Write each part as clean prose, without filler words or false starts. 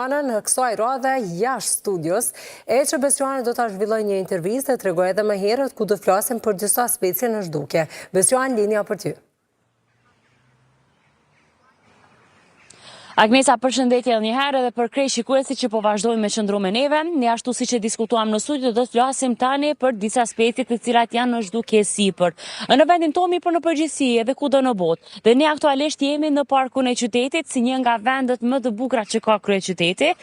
Në kësaj radhe jashtë studios, Eqe Besjuani do të zhvilloj një intervistë e tregoj edhe më herët ku do flasim për disa specie në zhdukje. Besjuani, linja për ty. Agnesa, përshëndetje edhe një herë edhe për krejt shikuesit që po vazhdojmë me qëndru me neve. Ne ashtu si që diskutuam në studio, do të flasim tani për disa specie të cilat janë në zhdukje sipër. Në vendin tomi për në përgjithësi edhe kudo në botë. Dhe ne aktualisht jemi në parkun e qytetit si një nga vendet më të bukura që ka kryeqyteti.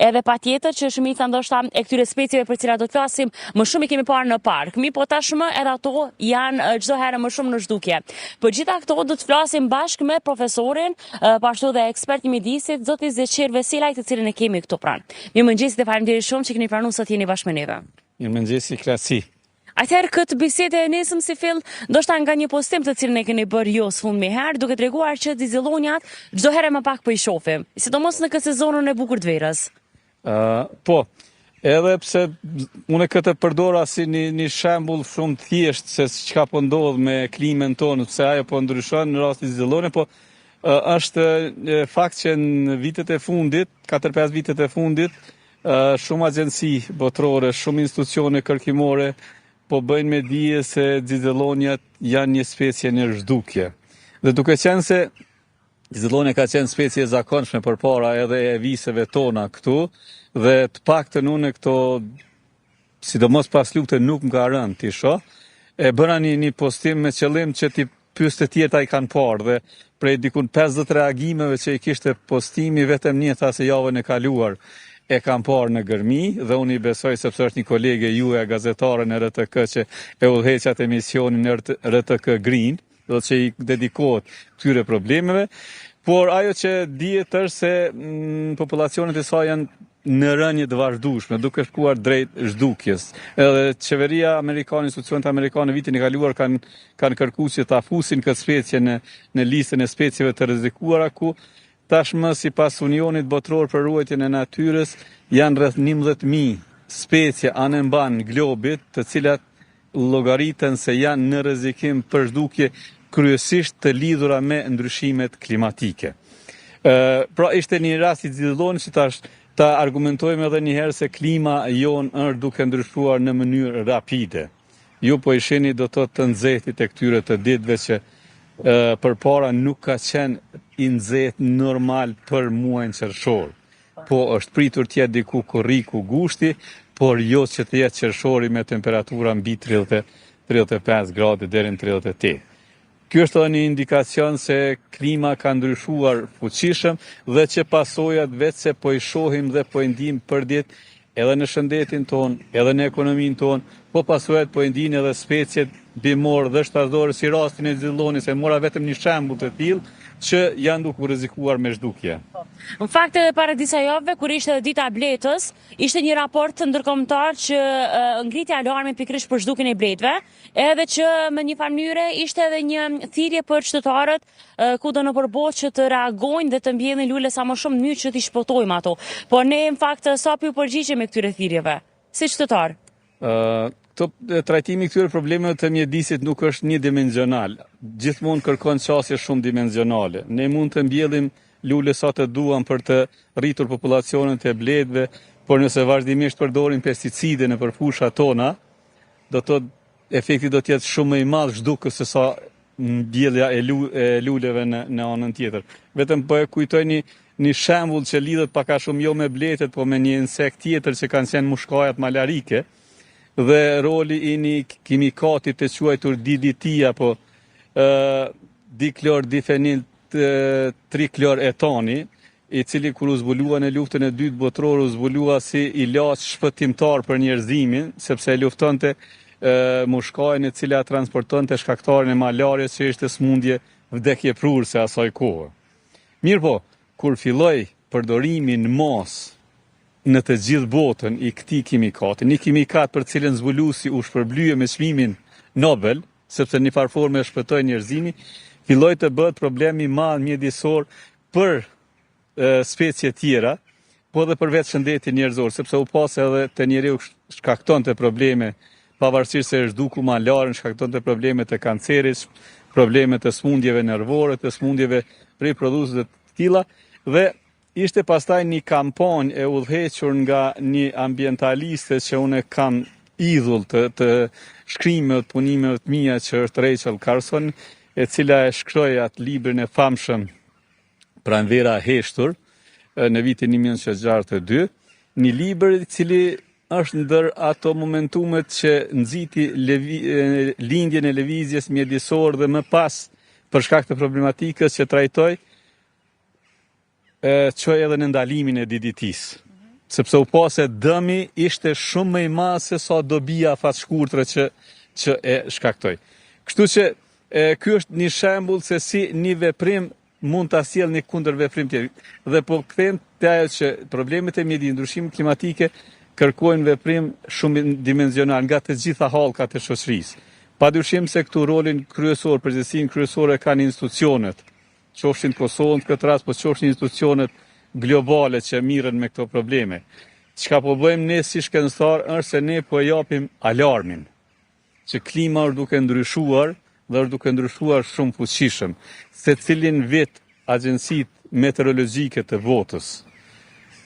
Edhe patjetër që shumica ndoshta e këtyre specieve për cilat do të flasim më shumë i kemi parë në park. Mi po tashmë edhe ato janë çdo herë më shumë në zhdukje. Për gjitha këto do të flasim bashkë me profesorin, pashtu dhe ekspert i Zoti Zeqir Veselaj, të cilën e kemi këtu pranë. Mirëmëngjes dhe faleminderit shumë që keni pranuar sot jeni bashkë me neve. Mirëmëngjes, Klasi. Atëherë këtë bisedë e nisëm si fill, ndoshta nga një postim të cilën e keni bërë ju së fundmi herë, duke treguar që dizellonjat çdo herë më pak po i shohim, sidomos në këtë sezonën e bukur të verës. Po, edhe pse unë këtë përdora si një shembull shumë thjesht se çka po ndodh me klimën tonë, pse ajo po ndryshon në rast të dizellonit, po është fakt që në vitet e fundit, 4-5 vitet e fundit, shumë agjenci botërore, shumë institucione kërkimore po bëjnë me dije se dizellonjat janë një specie në zhdukje. Dhe duke qenë se dizellonja ka qenë specie zakonshme përpara edhe e viseve tona këtu, dhe të paktën unë këto, sidomos pas lufte nuk më ka rënë ti shoh, e bëra një postim me qëllim që ti pyes të tjerë i kanë parë dhe prej dikun 50 reagimeve që i kishte postimi, vetëm një tha se javën e kaluar e kam parë në Gërmi dhe unë i besoj sepse është një kolege juaj gazetare në RTK që e udhëheqat emisionin në RTK Green, do që i dedikohet këtyre problemeve, por ajo që dihet është se populacionet e saj janë në rënje të vazhdueshme, duke shkuar drejt zhdukjes. Edhe qeveria amerikane, institucionet amerikane vitin e kaluar kanë kërkuar që ta fusin këtë specie në listën e specieve të rrezikuara, ku tashmë sipas Unionit Botëror për Ruajtjen e Natyrës janë rreth 11.000 specie anë globit, të cilat llogariten se janë në rrezikim për zhdukje, kryesisht të lidhura me ndryshimet klimatike. Pra ishte një rast i dizellonit që ta argumentojmë edhe njëherë se klima jonë është duke ndryshuar në mënyrë rapide. Ju po i shihni do të nxehtit e këtyre të ditëve që përpara nuk ka qenë i nxehtë normal për muajin qershor. Po është pritur të jetë diku korriku gushti, por jo që të jetë qershori me temperatura mbi 30-35 gradë deri në 38. Ky është edhe një indikacion se klima ka ndryshuar fuqishëm dhe që pasojat vetë se po i shohim dhe po i ndijmë për ditë edhe në shëndetin ton, edhe në ekonominë ton, po pasojat po i ndijnë edhe speciet bimore dhe shtazore si rastin e dizellonit, se mora vetëm një shembull të tillë që janë duke u rrezikuar me zhdukje. Në fakt edhe para disa javëve kur ishte dita e bletës, ishte një raport ndërkombëtar që ngriti alarmin pikërisht për zhdukjen e bletëve, edhe që me një mënyrë ishte edhe një thirrje për qytetarët kudo nëpër botë që të reagojnë dhe të mbjellin lule sa më shumë në mënyrë që t'i shpotojmë ato. Por ne në fakt sa ju përgjigjemi këtyre thirrjeve si qytetar? Trajtimi këtyre problemeve të mjedisit nuk është një dimensional. Gjithmonë kërkon qasje shumë dimensionale. Ne mund të mbjellim lule sa të duam për të rritur populacionet e bletëve, por nëse vazhdimisht përdorim pesticide në përfushat tona, efekti do të jetë shumë më i madh zhdukës se sa mbjellja e luleve në anën tjetër. Vetëm po e kujtoj një shembull që lidhet pak a shumë jo me bletët, po me një insekt tjetër që kanë qenë mushkajat malarike, dhe roli i një kimikatit të quajtur DDT apo diklordifenil trikloretani, i cili kur u zbulua në luftën e dytë botërore u zbulua si ilaç shpëtimtar për njerëzimin, sepse e luftonte mushkajën e cila transportonte shkaktarin e malarjes që ishte smundje vdekjeprurse asaj kohe. Mirë po, kur filloi përdorimi në masë në të gjithë botën i këtij kimikati, një kimikat për cilën zbuluesi u shpërblye me çmimin Nobel, sepse në një formë e shpëtoi njerëzimin, filloi të bëhet problemi i madh mjedisor për specie tjera, po edhe për vetë shëndetin njerëzor, sepse u pas edhe te njeriu shkaktonte probleme, pavarësisht se është zhduku malarën, shkaktonte probleme të kancerit, probleme të smundjeve nervore, të smundjeve riproducëse të tilla, dhe ishte pastaj një kampanjë e udhëhequr nga një ambientaliste që unë kam idhull të shkrimeve të punimeve të mia, që është Rachel Carson, e cila e shkroi atë librin e famshëm Pranvera e heshtur në vitin 1962, një libër i cili është ndër ato momentumet që nxiti lindjen e lëvizjes mjedisore dhe më pas për shkak të problematikës që trajtoi çoi edhe në ndalimin e DDT-s. Sepse u pa se dëmi ishte shumë më i madh se sa dobia fatshkurtre që e shkaktoi. Kështu që ky është një shembull se si një veprim mund ta sjellë një kundërveprim tjetër. Dhe po kthehem te ajo që problemet e mjedisë, ndryshimi klimatike kërkojnë veprim shumë dimensional nga të gjitha hallkat e shoqërisë. Padyshim se këtu rolin kryesor, përgjegjësinë kryesore kanë institucionet, qofshin Kosovën në këtë rast, po qofshin institucionet globale që mirren me këto probleme. Çka po bëjmë ne si shkencëtar është se ne po japim alarmin që klima është duke ndryshuar dhe është duke ndryshuar shumë fuqishëm. Secilin vit agjencitë meteorologjike të botës,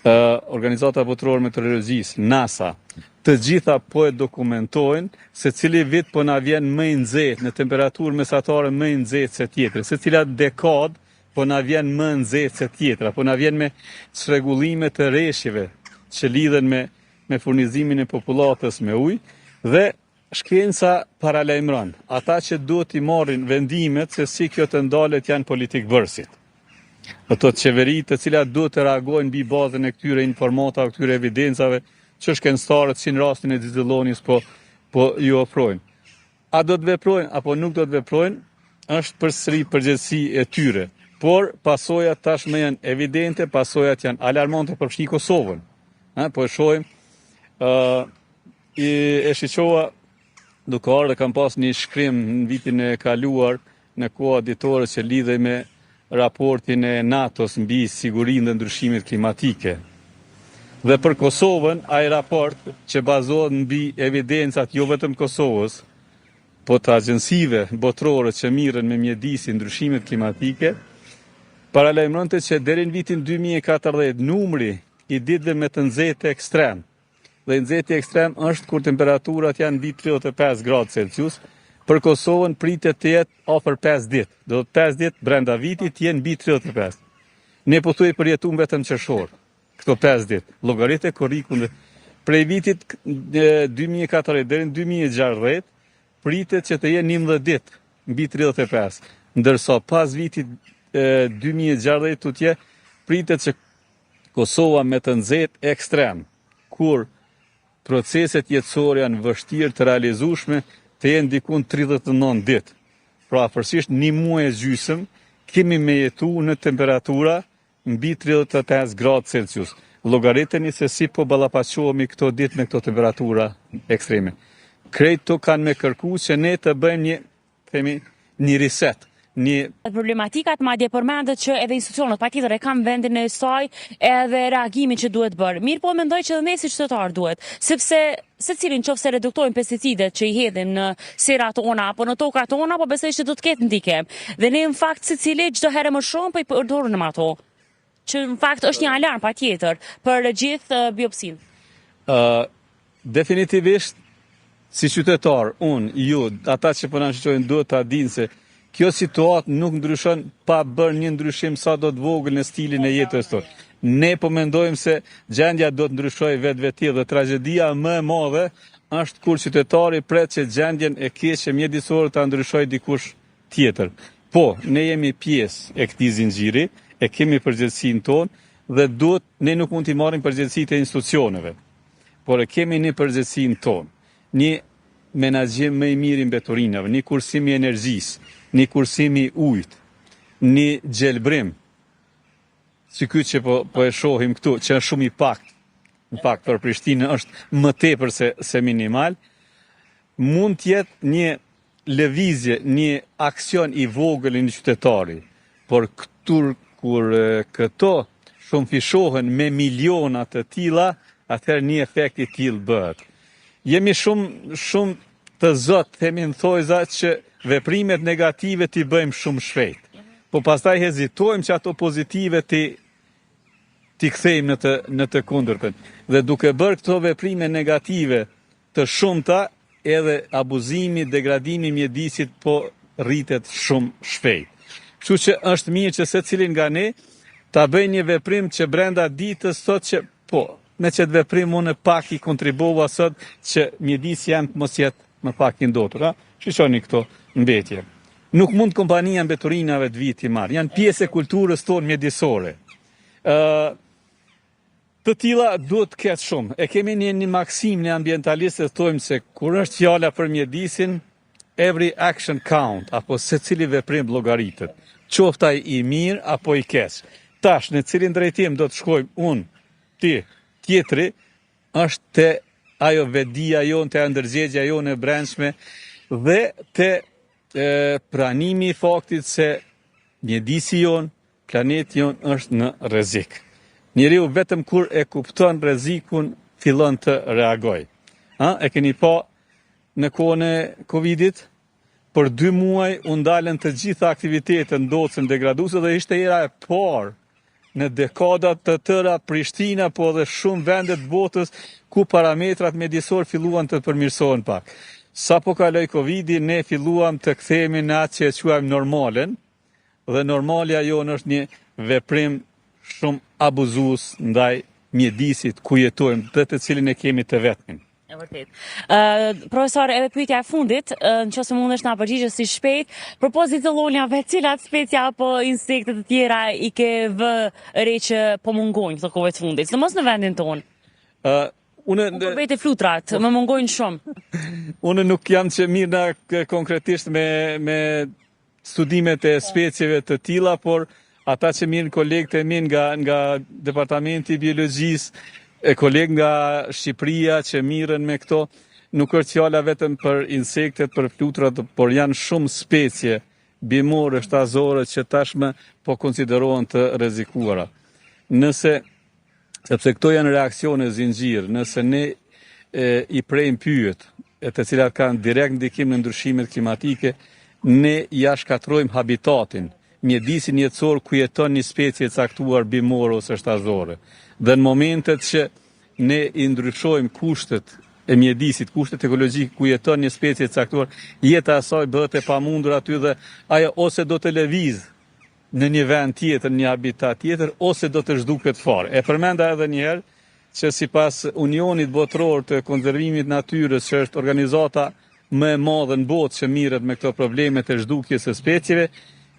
Organizata Botërore e Meteorologjisë, NASA, të gjitha po e dokumentojnë se cili vit po na vjen më i nxehtë, në temperaturë mesatare më i nxehtë se tjetër, se cila dekadë po na vjen më nxehtë se tjetra, po na vjen me çrregullime të rreshjeve që lidhen me furnizimin e popullatës me ujë, dhe shkenca paralajmëron ata që duhet i marrin vendimet se si kjo të ndalet janë politikë bërësit. Ato qeveritë të cilat duhet të reagojnë mbi bazën e këtyre informatave, këtyre evidencave që shkencëtarët si në rastin e Xhezillonis po ju ofrojnë. A do të veprojnë apo nuk do të veprojnë, është përsëri përgjegjësi e tyre. Por pasojat tashmë janë evidente, pasojat janë alarmante për fshi Kosovën. Po e shohim, e shiqova duke ardhur dhe kam pas një shkrim në vitin e kaluar në koha ditore që lidhej me raportin e NATO-s mbi sigurinë dhe ndryshimit klimatike. Dhe për Kosovën, ai raport që bazohet mbi evidencat jo vetëm Kosovës, po të agjencive botërore që mirren me mjedisin ndryshimit klimatike, paralajmëronte që deri në vitin 2040 numri i ditëve me të nxehtë ekstrem, dhe nxehti ekstrem është kur temperaturat janë mbi 35 gradë Celsius, për Kosovën pritet të jetë afër 5 ditë. Do të 5 ditë brenda vitit jenë mbi 35. Ne po thuaj përjetuam vetëm qershor, këto 5 ditë. Llogaritë korrikun prej vitit 2014 deri në 2060 pritet që të jenë 11 ditë mbi 35, ndërsa pas vitit 2060 tutje pritet që Kosova me të nxehtë ekstrem, kur proceset jetësore janë vështirë të realizueshme, të jenë dikun 39 ditë. Pra afërsisht një muaj e gjysmë kemi me jetu në temperatura mbi 35 gradë Celsius. Llogariteni se si po ballafaqohemi këto ditë me këto temperatura ekstreme. Krejto kanë me kërku që ne të bëjmë një reset. Problematikat madje përmendet që edhe institucionet patjetër e kanë vendin e saj edhe reagimin që duhet bërë. Mirë po mendoj që edhe ne si qytetar duhet, sepse secilin nëse reduktojnë pesticidet që i hedhin në serat tona apo në tokat tona, po besoj që do të ketë ndike. Dhe ne në fakt secili çdo herë më shumë po i përdorim ato. Që në fakt është një alarm patjetër për gjithë biopsinë. Definitivisht si qytetar, unë, ju, ata që po na shoqërojnë duhet ta dinë se kjo situatë nuk ndryshon pa bërë një ndryshim sa do të vogël në stilin e jetës tonë. Ne po mendojmë se gjendja do të ndryshojë vetvetia dhe tragjedia më e madhe është kur qytetari pret që gjendjen e keqe mjedisore ta ndryshojë dikush tjetër. Po, ne jemi pjesë e këtij zinxhiri, e kemi përgjegjësinë tonë dhe duhet ne nuk mund t'i marrim përgjegjësitë e institucioneve, por e kemi një përgjegjësinë tonë. Një menaxhim më i mirë i mbeturinave, një kursim i energjisë, një kursim i ujit, një gjelbrim, si ky që po e shohim këtu, që është shumë i pak, në pak për Prishtinë është më tepër se minimal, mund të jetë një lëvizje, një aksion i vogël i një qytetari, por kur këto shumë fishohen me miliona të tilla, atëherë një efekt i tillë bëhet. Jemi shumë të zot, themi në thojza që veprimet negative t'i bëjmë shumë shpejt. Po pastaj hezitojmë që ato pozitive t'i kthejmë në të kundërtën. Dhe duke bërë këto veprime negative të shumta, edhe abuzimi, degradimi mjedisit po rritet shumë shpejt. Kështu që është mirë që secili nga ne ta bëjë një veprim që brenda ditës sot që me qëtë veprim unë pak i kontribova sot që mjedisi jam mos jetë më pak i ndotur. Shishoni këto mbetje. Nuk mund kompania mbeturinave të viti marë. Janë pjesë e kulturës tonë mjedisore. Të tilla duhet të ketë shumë. E kemi një maksim në ambientalistët thojmë se kur është fjala për mjedisin, every action count, apo se cili veprim llogaritet. Qoftaj i mirë apo i keq. Tash në cilin drejtim do të shkojmë unë, ti, tjetri, është te ajo vedia jonë, te ndërgjegjja jonë e brendshme dhe te pranimi i faktit se mjedisi jonë, planeti jonë është në rrezik. Njeriu vetëm kur e kupton rrezikun fillon të reagoj. E keni pa në kohën e Covidit, për 2 muaj u ndalën të gjitha aktivitetet ndodhsen degraduese dhe ishte era e parë në dekadat të tëra Prishtina, po dhe shumë vende të botës ku parametrat mjedisor filluan të përmirësohen pak. Sa po kaloi Covidi, ne filluam të kthehemi në atë që e quajmë normalen, dhe normalja jonë është një veprim shumë abuzues ndaj mjedisit ku jetojmë dhe të cilin e kemi të vetmin. E vërtet. Profesor, edhe pyetja e fundit, nëse mundesh na përgjigjesh si shpejt, përpozi të llonjave, cilat specia apo insekte të tjera i ke vë re që po mungojnë këto kohë të fundit, sidomos në vendin tonë. Unë flutrat, më mungojnë shumë. Unë nuk jam që mirë na konkretisht me studimet e specieve të tilla, por ata që mirë kolegët e mirë nga Departamenti i Biologjisë, kolegë nga Shqipëria që mirën me këto, nuk është fjala vetëm për insektet, për flutrat, por janë shumë specie bimore, shtazore që tashmë po konsiderohen të rrezikuara. Sepse këto janë reaksione zinxhir, nëse ne i prejmë pyjet, të cilat kanë direkt ndikim në ndryshimet klimatike, ne ja shkatrojmë habitatin, mjedisin jetësor ku jeton një specie e caktuar bimore ose shtazore. Dhe në momentet që ne i ndryshojmë kushtet e mjedisit, kushtet ekologjik ku jeton një specie e caktuar, jeta e saj bëhet e pamundur aty dhe ajo ose do të lëvizë në një vend tjetër, një habitat tjetër, ose do të zhduket fare. E përmenda edhe një herë që sipas Unionit Botëror të Konservimit Natyrës, që është organizata më e madhe në botë që mirret me këto probleme të zhdukjes së specieve,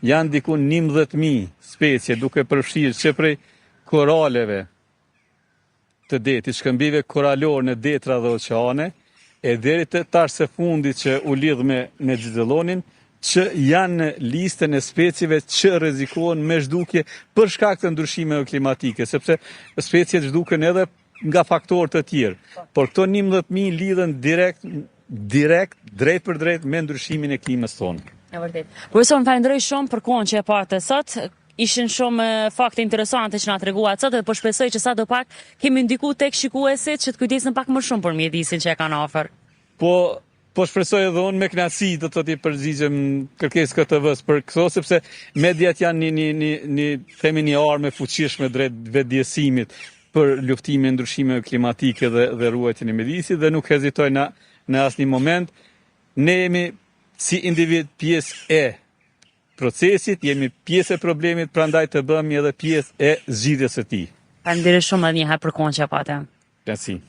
janë diku 11.000 specie, duke përfshirë që prej koraleve të detit, shkëmbive koralor në detra dhe oqeane, e deri të tash së fundit që u lidh me xhizellonin, që janë në listën e specieve që rrezikohen me zhdukje për shkak të ndryshimeve klimatike, sepse speciet zhduken edhe nga faktorë të tjerë. Por këto 11.000 lidhen direkt, drejt për drejt me ndryshimin e klimës tonë. E vërtet. Profesor, më falenderoj shumë për kohën që e patë sot. Ishin shumë fakte interesante që na treguat sot dhe po shpresoj që sadopak kemi ndikuar tek shikuesit që të kujdesen pak më shumë për mjedisin që e kanë afër. Po shpresoj edhe unë me kënaqësi do të përgjigjem kërkesës KTV-s për këto, sepse mediat janë një armë fuqishme drejt vetëdijësimit për luftimin e ndryshimeve klimatike dhe ruajtjen e mjedisit dhe nuk hezitoj në asnjë moment. Ne jemi si individ pjesë e procesit, jemi pjesë e problemit, prandaj të bëhemi edhe pjesë e zgjidhjes së tij. Faleminderit shumë edhe një herë për kohën që patë. Grazie.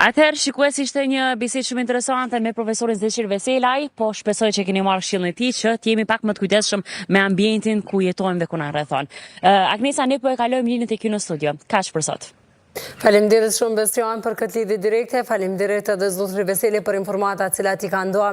Atëherë, shikues, ishte një bisedë shumë interesante me profesorin Zeqir Veselaj, po shpresoj që keni marrë këshillin e tij që të jemi pak më të kujdesshëm me ambientin ku jetojmë dhe ku na rrethon. Agnesa, ne po e kalojmë linjën tek ju në studio. Kaq për sot. Faleminderit shumë Bestion për këtë lidhje direkte, faleminderit edhe zotrit Veseli për informatat cilat i kanë dhënë.